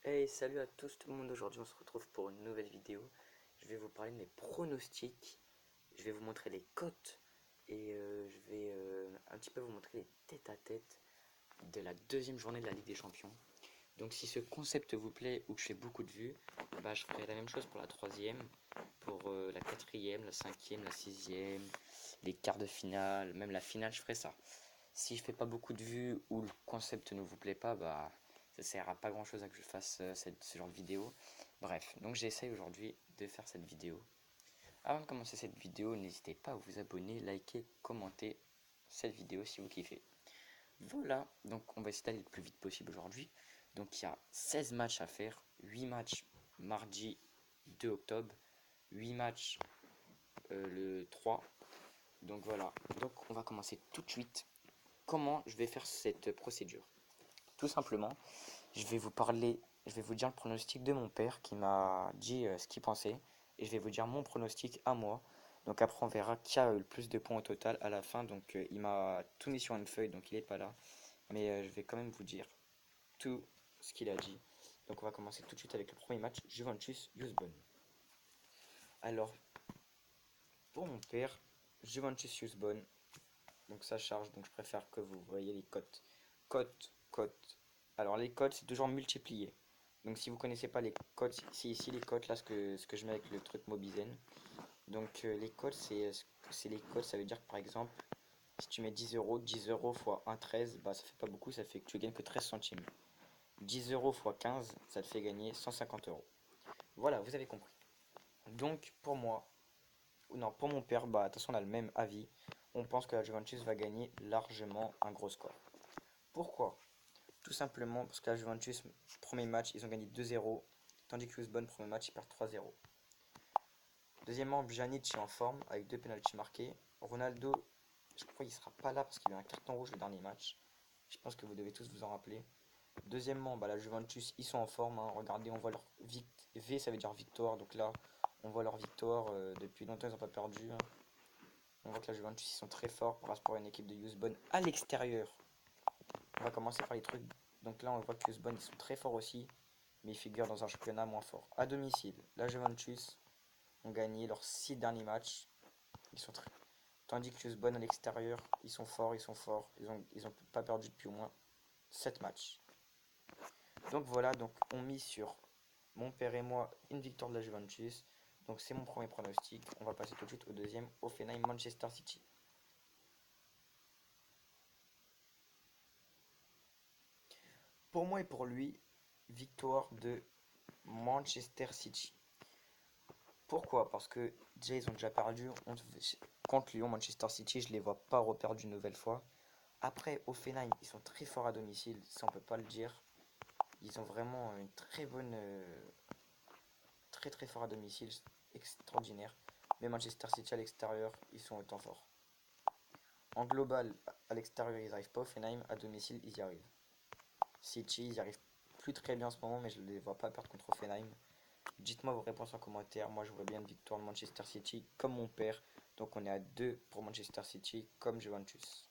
Hey, salut à tous tout le monde, aujourd'hui on se retrouve pour une nouvelle vidéo. Je vais vous parler de mes pronostics, je vais vous montrer les cotes et je vais un petit peu vous montrer les tête-à-tête de la deuxième journée de la Ligue des Champions. Donc si ce concept vous plaît ou que je fais beaucoup de vues, bah, je ferai la même chose pour la troisième, pour la quatrième, la cinquième, la sixième, les quarts de finale, même la finale je ferai ça. Si je fais pas beaucoup de vues ou le concept ne vous plaît pas, bah ça sert à pas grand chose à que je fasse ce genre de vidéo. Bref, donc j'essaye aujourd'hui de faire cette vidéo. Avant de commencer cette vidéo, n'hésitez pas à vous abonner, liker, commenter cette vidéo si vous kiffez. Voilà, donc on va essayer d'aller le plus vite possible aujourd'hui. Donc il y a 16 matchs à faire, 8 matchs mardi 2 octobre, 8 matchs le 3. Donc voilà, donc on va commencer tout de suite. Comment je vais faire cette procédure? Tout simplement, je vais vous dire le pronostic de mon père qui m'a dit ce qu'il pensait et je vais vous dire mon pronostic à moi. Donc après on verra qui a eu le plus de points au total à la fin. Donc il m'a tout mis sur une feuille donc il est pas là. Mais je vais quand même vous dire tout ce qu'il a dit. Donc on va commencer tout de suite avec le premier match Juventus-Usbonne. Alors pour mon père, Juventus-Usbonne. Donc ça charge donc je préfère que vous voyez les cotes. Cotes. Alors les cotes c'est toujours multiplié. Donc si vous connaissez pas les cotes, c'est ici les cotes là ce que je mets avec le truc Mobizen. Donc les cotes c'est les cotes, ça veut dire que par exemple si tu mets 10 euros fois 1,13, bah ça fait pas beaucoup, ça fait que tu gagnes que 13 centimes. 10 euros fois 15, ça te fait gagner 150 euros. Voilà, vous avez compris. Donc pour moi, ou non pour mon père, bah de toute façon on a le même avis. On pense que la Juventus va gagner largement un gros score. Pourquoi? Tout simplement parce que la Juventus, premier match, ils ont gagné 2-0, tandis que Lisbonne, premier match, ils perdent 3-0. Deuxièmement, Pjanic est en forme avec deux pénaltys marqués. Ronaldo, je crois qu'il ne sera pas là parce qu'il a eu un carton rouge le dernier match. Je pense que vous devez tous vous en rappeler. Deuxièmement, bah, la Juventus, ils sont en forme, hein. Regardez, on voit leur V, ça veut dire victoire. Donc là, on voit leur victoire. Depuis longtemps, ils n'ont pas perdu, hein. On voit que la Juventus, ils sont très forts par rapport à une équipe de Lisbonne à l'extérieur. On va commencer par les trucs. Donc là, on voit que Lisbonne, ils sont très forts aussi, mais ils figurent dans un championnat moins fort. À domicile, la Juventus ont gagné leurs 6 derniers matchs. Ils sont très... Tandis que Lisbonne, à l'extérieur, ils sont forts, ils sont forts. Ils ont pas perdu depuis au moins 7 matchs. Donc voilà, donc on mise sur mon père et moi une victoire de la Juventus. Donc c'est mon premier pronostic. On va passer tout de suite au deuxième, Hoffenheim-Manchester City. Pour moi et pour lui, victoire de Manchester City. Pourquoi? Parce que déjà ils ont déjà perdu contre Lyon, Manchester City, je les vois pas reperdre une nouvelle fois. Après, Hoffenheim, ils sont très forts à domicile, ça on peut pas le dire. Ils ont vraiment une très bonne, très très fort à domicile, extraordinaire. Mais Manchester City à l'extérieur, ils sont autant forts. En global, à l'extérieur ils arrivent pas, Hoffenheim à domicile ils y arrivent. City, ils y arrivent plus très bien en ce moment, mais je ne les vois pas perdre contre Hoffenheim. Dites-moi vos réponses en commentaire. Moi, je vois bien une victoire de Manchester City comme mon père. Donc, on est à 2 pour Manchester City comme Juventus.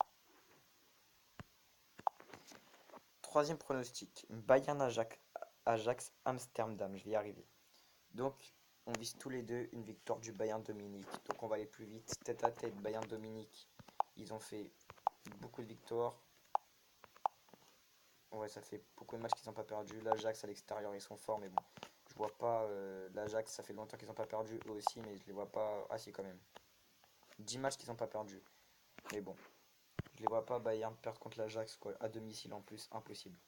Troisième pronostic. Bayern Ajax Amsterdam. Je vais y arriver. Donc, on vise tous les deux une victoire du Bayern Dominique. Donc, on va aller plus vite. Tête à tête, Bayern Dominique. Ils ont fait beaucoup de victoires. Ouais, ça fait beaucoup de matchs qu'ils n'ont pas perdu. L'Ajax à l'extérieur, ils sont forts, mais bon. Je vois pas l'Ajax, ça fait longtemps qu'ils n'ont pas perdu eux aussi, mais je les vois pas. Ah si, quand même. 10 matchs qu'ils n'ont pas perdu. Mais bon, je les vois pas Bayern perdre contre l'Ajax, quoi, à domicile en plus, impossible.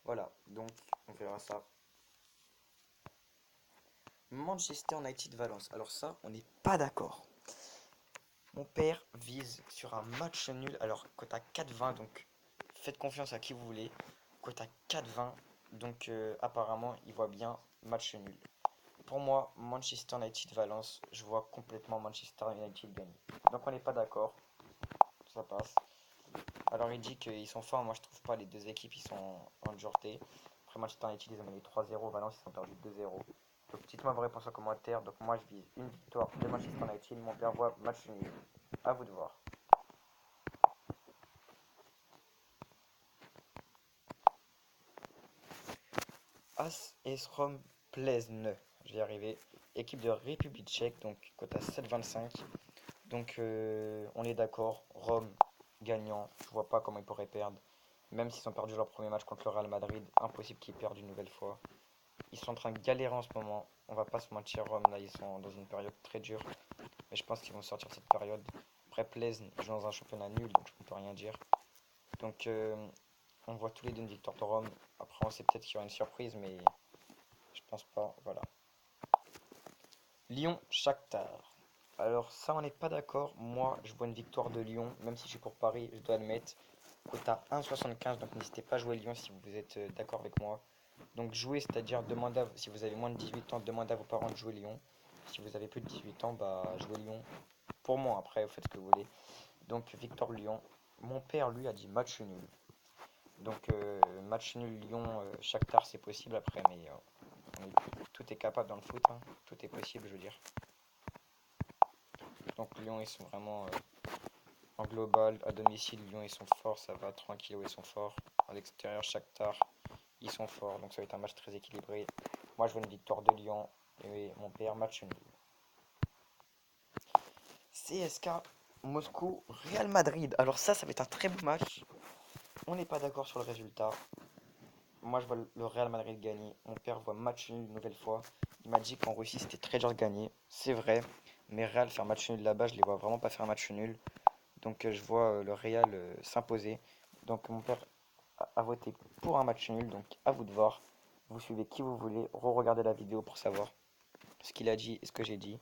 Voilà, donc on verra ça. Manchester United Valence. Alors ça, on n'est pas d'accord. Mon père vise sur un match nul. Alors, cote à 4,20, donc faites confiance à qui vous voulez. Cote à 4,20, donc apparemment, il voit bien match nul. Pour moi, Manchester United Valence, je vois complètement Manchester United gagner. Donc on n'est pas d'accord, ça passe. Alors il dit qu'ils sont forts, moi je trouve pas, les deux équipes ils sont en dureté. Après Manchester United ils ont gagné 3-0, Valence ils ont perdu 2-0. Donc dites-moi vos réponses en commentaire. Donc moi je vise une victoire de Manchester United, mon père voit match nul. À vous de voir. AS Rome Plzeň, je vais y arriver. Équipe de République tchèque, donc cote à 7,25. Donc on est d'accord, Rome gagnant, je vois pas comment ils pourraient perdre. Même s'ils ont perdu leur premier match contre le Real Madrid, impossible qu'ils perdent une nouvelle fois. Ils sont en train de galérer en ce moment, on va pas se mentir, Rome là ils sont dans une période très dure. Mais je pense qu'ils vont sortir de cette période. Après Plzeň joue dans un championnat nul, donc je ne peux rien dire. Donc on voit tous les deux une victoire de Rome. Après on sait peut-être qu'il y aura une surprise, mais je pense pas, voilà. Lyon-Shakhtar. Alors ça on n'est pas d'accord. Moi je vois une victoire de Lyon, même si je suis pour Paris, je dois admettre. Quota 1,75, donc n'hésitez pas à jouer Lyon si vous êtes d'accord avec moi. Donc jouer, c'est-à-dire demander si vous avez moins de 18 ans, demandez à vos parents de jouer Lyon. Si vous avez plus de 18 ans, bah jouez Lyon. Pour moi, après, vous faites ce que vous voulez. Donc Victor Lyon. Mon père, lui, a dit match nul. Donc match nul Lyon, Shakhtar, c'est possible après, mais tout est capable dans le foot, hein. Tout est possible, je veux dire. Donc Lyon, ils sont vraiment en global. À domicile, Lyon, ils sont forts, ça va. 3 kilos, ils sont forts. À l'extérieur, Shakhtar, ils sont forts. Donc ça va être un match très équilibré. Moi, je veux une victoire de Lyon. Et mon père, match nul. CSK Moscou, Real Madrid. Alors ça va être un très beau match. On n'est pas d'accord sur le résultat. Moi, je vois le Real Madrid gagner. Mon père voit match nul une nouvelle fois. Il m'a dit qu'en Russie, c'était très dur de gagner. C'est vrai. Mais Real faire match nul là-bas, je les vois vraiment pas faire un match nul. Donc, je vois le Real s'imposer. Donc, mon père a voté pour un match nul. Donc, à vous de voir. Vous suivez qui vous voulez. Re-regardez la vidéo pour savoir ce qu'il a dit et ce que j'ai dit.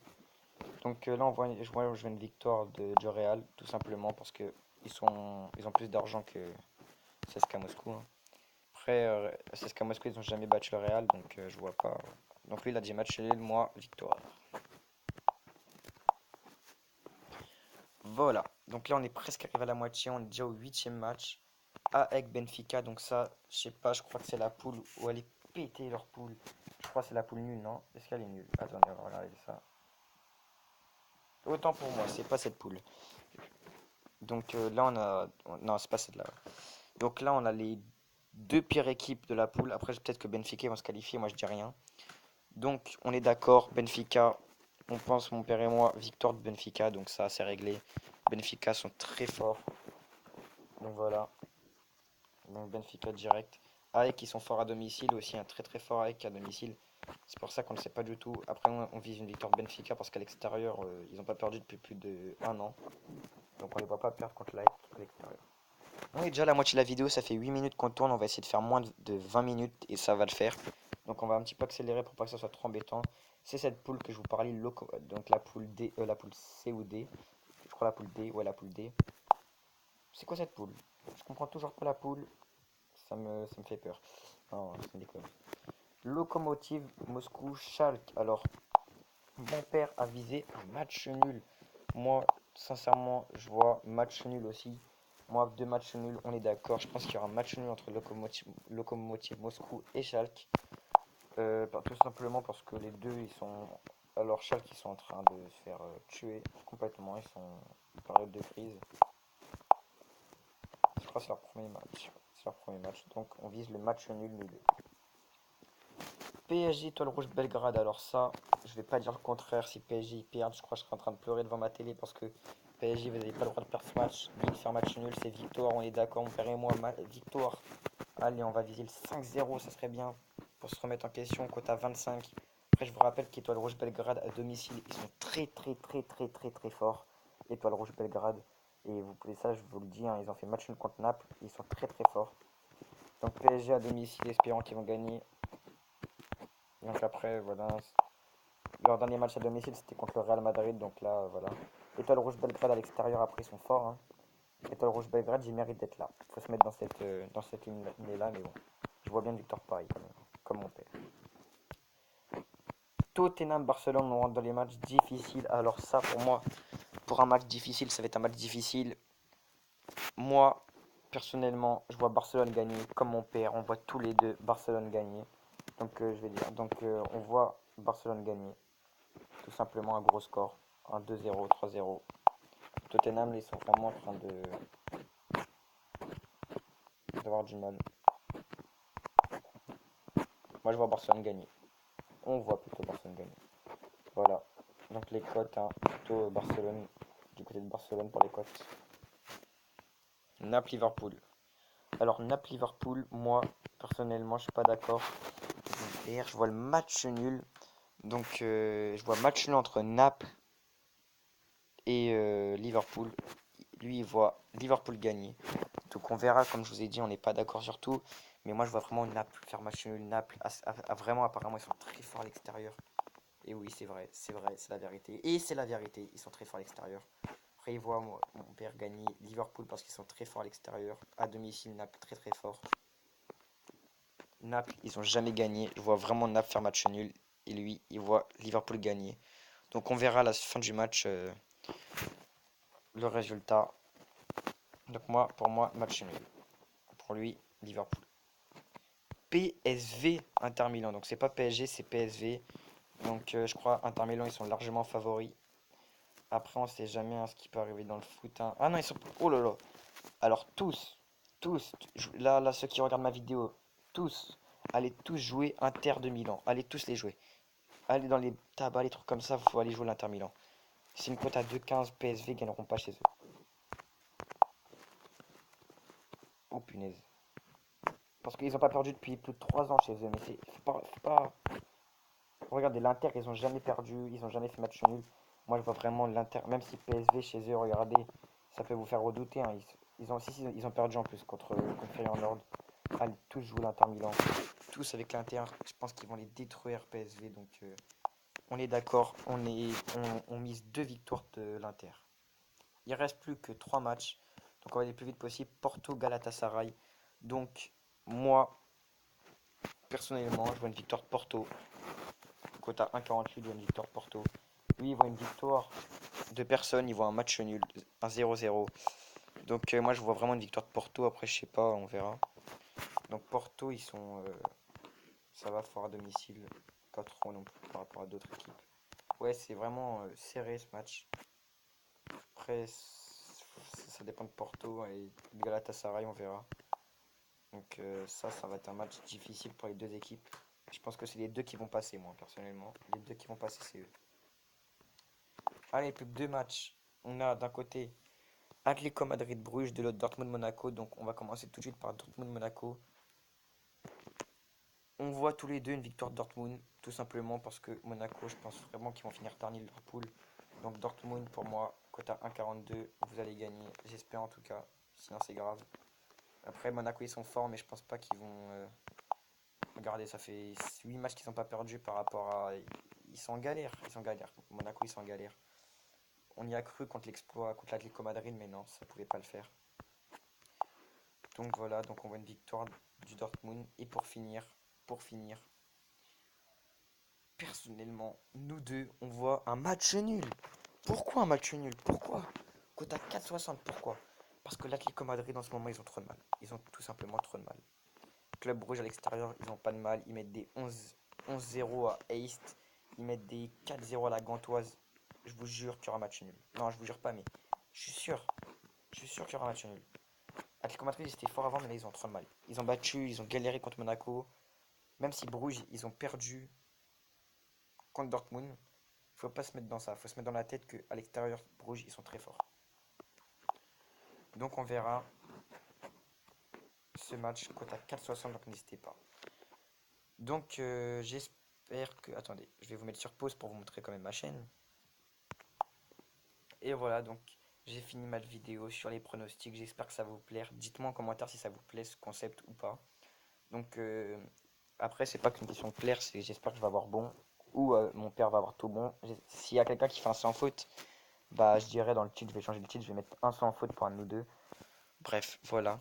Donc, là, je vois une victoire du Real. Tout simplement parce que ils ont plus d'argent que CSKA Moscou, hein. Après, CSKA Moscou, ils n'ont jamais battu le Real, donc je vois pas. Donc lui, il a dit match nul, moi, victoire. Voilà. Donc là, on est presque arrivé à la moitié. On est déjà au huitième match. AEK Benfica. Donc ça, je sais pas, je crois que c'est la poule où elle est pétée leur poule. Je crois que c'est la poule nulle, non? Est-ce qu'elle est nulle? Attendez, on va regarder ça. Autant pour moi, c'est pas cette poule. Donc là, non, c'est pas celle-là. Donc là, on a les deux pires équipes de la poule. Après, peut-être que Benfica vont se qualifier. Moi, je dis rien. Donc, on est d'accord, Benfica, on pense, mon père et moi, victoire de Benfica, donc ça, c'est réglé. Benfica sont très forts, donc voilà. Donc, Benfica direct. AEK, ils sont forts à domicile, aussi un très très fort AEK à domicile. C'est pour ça qu'on ne sait pas du tout. Après, on vise une victoire de Benfica parce qu'à l'extérieur, ils n'ont pas perdu depuis plus d'un an. Donc, on ne les voit pas perdre contre l'AEK à l'extérieur. On est déjà à la moitié de la vidéo, ça fait 8 minutes qu'on tourne, on va essayer de faire moins de 20 minutes et ça va le faire. Donc on va un petit peu accélérer pour pas que ça soit trop embêtant. C'est cette poule que je vous parlais, donc la poule D, la poule C ou D. Je crois la poule D, ouais la poule D. C'est quoi cette poule? Je comprends toujours pas la poule, ça me fait peur. Non, ça me déconne. Lokomotiv Moscou Schalke. Alors, mon père a visé un match nul. Moi, sincèrement, je vois match nul aussi. Moi, deux matchs nuls, on est d'accord. Je pense qu'il y aura un match nul entre Lokomotiv Moscou et Schalke. Tout simplement parce que les deux, ils sont. Alors, Schalke, ils sont en train de se faire tuer complètement. Ils sont en période de crise. Je crois que c'est leur premier match. C'est leur premier match. Donc, on vise le match nul. PSG Étoile Rouge Belgrade. Alors, ça, je vais pas dire le contraire. Si PSG perd, je crois que je serai en train de pleurer devant ma télé parce que PSG, vous n'avez pas le droit de perdre ce match. Ni de faire match nul, c'est victoire. On est d'accord, mon père et moi. Victoire. Allez, on va viser le 5-0, ça serait bien pour se remettre en question. Quota 25. Après, je vous rappelle qu'Étoile Rouge Belgrade à domicile, ils sont très très très très très très forts. Étoile Rouge Belgrade. Et vous pouvez ça, je vous le dis, hein, ils ont fait match nul contre Naples. Ils sont très très forts. Donc PSG à domicile, espérant qu'ils vont gagner. Donc après, voilà. Leur dernier match à domicile, c'était contre le Real Madrid. Donc là, voilà. Étoile Rouge Belgrade à l'extérieur, après, ils sont forts, hein. Étoile Rouge Belgrade, ils méritent d'être là. Il faut se mettre dans cette ligne-là, mais bon. Je vois bien une victoire pareil, comme mon père. Tottenham Barcelone, on rentre dans les matchs difficiles. Alors ça, pour moi, pour un match difficile, ça va être un match difficile. Moi, personnellement, je vois Barcelone gagner, comme mon père. On voit tous les deux Barcelone gagner. Donc je vais dire, on voit Barcelone gagner. Tout simplement un gros score, un 2-0, 3-0. Tottenham, ils sont vraiment en train d'avoir du mal. Moi, je vois Barcelone gagner. On voit plutôt Barcelone gagner. Voilà. Donc les cotes, hein, plutôt Barcelone, du côté de Barcelone pour les cotes. Naples-Liverpool. Alors Naples-Liverpool, moi, personnellement, je suis pas d'accord. Je vois le match nul. Donc je vois match nul entre Naples et Liverpool. Lui, il voit Liverpool gagner. Donc on verra, comme je vous ai dit, on n'est pas d'accord sur tout. Mais moi, je vois vraiment Naples faire match nul. Naples, vraiment, apparemment, ils sont très forts à l'extérieur. Et oui, c'est vrai, c'est la vérité. Et c'est la vérité, ils sont très forts à l'extérieur. Après, ils voient mon père gagner Liverpool parce qu'ils sont très forts à l'extérieur. À domicile, Naples très très fort. Naples, ils ont jamais gagné. Je vois vraiment Naples faire match nul. Et lui, il voit Liverpool gagner. Donc on verra à la fin du match le résultat. Donc moi, pour moi, match nul. Pour lui, Liverpool. PSV Inter Milan. Donc c'est pas PSG, c'est PSV. Donc je crois Inter Milan, ils sont largement favoris. Après, on sait jamais hein, ce qui peut arriver dans le foot. Hein. Ah non, ils sont. Oh là là. Alors tous, là, ceux qui regardent ma vidéo, tous, allez tous jouer Inter de Milan. Allez tous les jouer. Allez dans les tabacs, les trucs comme ça, il faut aller jouer l'Inter Milan. C'est une cote à 2,15, PSV gagneront pas chez eux. Oh punaise. Parce qu'ils n'ont pas perdu depuis plus de 3 ans chez eux. Mais c'est faut pas. Regardez, l'Inter, ils ont jamais perdu, ils ont jamais fait match nul. Moi, je vois vraiment l'Inter, même si PSV chez eux, regardez, ça peut vous faire redouter. Hein. Ils ont perdu en plus contre Feyenoord. Allez, tous jouer l'Inter Milan. Tous avec l'Inter, je pense qu'ils vont les détruire PSV. Donc, on est d'accord, on mise 2 victoires de l'Inter. Il reste plus que 3 matchs. Donc, on va aller le plus vite possible. Porto, Galatasaray. Donc, moi, personnellement, je vois une victoire de Porto. Quota 1,48, il voit une victoire de Porto. Lui, il voit une victoire de personne, il voit un match nul, un 0-0. Donc moi, je vois vraiment une victoire de Porto. Après, je sais pas, on verra. Donc Porto, ils sont... ça va fort à domicile. Pas trop non plus par rapport à d'autres équipes. Ouais, c'est vraiment serré ce match. Après, ça dépend de Porto et de Galatasaray, on verra. Donc ça va être un match difficile pour les deux équipes. Je pense que c'est les deux qui vont passer, moi, personnellement. Les deux qui vont passer, c'est eux. Allez, plus que 2 matchs. On a d'un côté Atlético Madrid-Bruges, de l'autre Dortmund-Monaco. Donc on va commencer tout de suite par Dortmund-Monaco. On voit tous les deux une victoire de Dortmund, tout simplement parce que Monaco, je pense vraiment qu'ils vont finir dernier Liverpool. Donc Dortmund, pour moi, quota 1,42, vous allez gagner. J'espère en tout cas, sinon c'est grave. Après, Monaco, ils sont forts, mais je pense pas qu'ils vont... Regardez, ça fait 8 matchs qu'ils n'ont pas perdu par rapport à... Ils sont en galère, ils sont en galère. Monaco, ils sont en galère. On y a cru contre l'exploit, contre l'Atlético Madrid, mais non, ça pouvait pas le faire. Donc voilà, donc on voit une victoire du Dortmund. Et pour finir, personnellement, nous deux, on voit un match nul. Pourquoi un match nul? Pourquoi? Quota 4,60, pourquoi? Parce que l'Atlético Madrid en ce moment, ils ont trop de mal. Ils ont tout simplement trop de mal. Club Rouge à l'extérieur, ils ont pas de mal. Ils mettent des 11-0 à Eist. Ils mettent des 4-0 à la Gantoise. Je vous jure qu'il y aura un match nul. Non, je vous jure pas, mais je suis sûr. Je suis sûr qu'il y aura un match nul. Atlético Madrid, ils étaient forts avant, mais là, ils ont trop de mal. Ils ont battu, ils ont galéré contre Monaco. Même si Bruges, ils ont perdu contre Dortmund, il faut pas se mettre dans ça. Il faut se mettre dans la tête qu'à l'extérieur, Bruges, ils sont très forts. Donc on verra ce match cote à 4,60, donc n'hésitez pas. Donc j'espère que... Attendez, je vais vous mettre sur pause pour vous montrer quand même ma chaîne. Et voilà, donc j'ai fini ma vidéo sur les pronostics. J'espère que ça va vous plaire. Dites-moi en commentaire si ça vous plaît ce concept ou pas. Donc après, c'est pas qu'une question de plaire, c'est j'espère que je vais avoir bon ou mon père va avoir tout bon. S'il y a quelqu'un qui fait un sans faute, bah je dirais dans le titre, je vais changer le titre, je vais mettre un sans faute pour un de nous deux. Bref, voilà.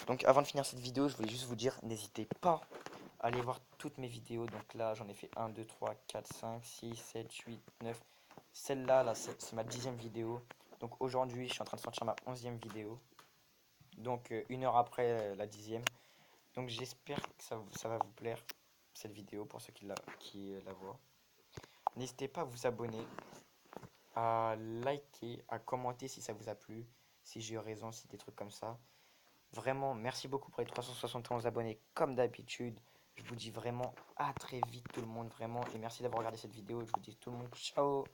Donc avant de finir cette vidéo, je voulais juste vous dire, n'hésitez pas à aller voir toutes mes vidéos. Donc là, j'en ai fait 1, 2, 3, 4, 5, 6, 7, 8, 9. Celle-là, là, c'est ma 10e vidéo. Donc aujourd'hui, je suis en train de sortir ma 11e vidéo. Donc 1 heure après la 10e. Donc j'espère que ça va vous plaire, cette vidéo, pour ceux qui la voient. N'hésitez pas à vous abonner, à liker, à commenter si ça vous a plu, si j'ai eu raison, si des trucs comme ça. Vraiment, merci beaucoup pour les 371 abonnés, comme d'habitude. Je vous dis vraiment à très vite tout le monde, vraiment. Et merci d'avoir regardé cette vidéo. Je vous dis tout le monde ciao.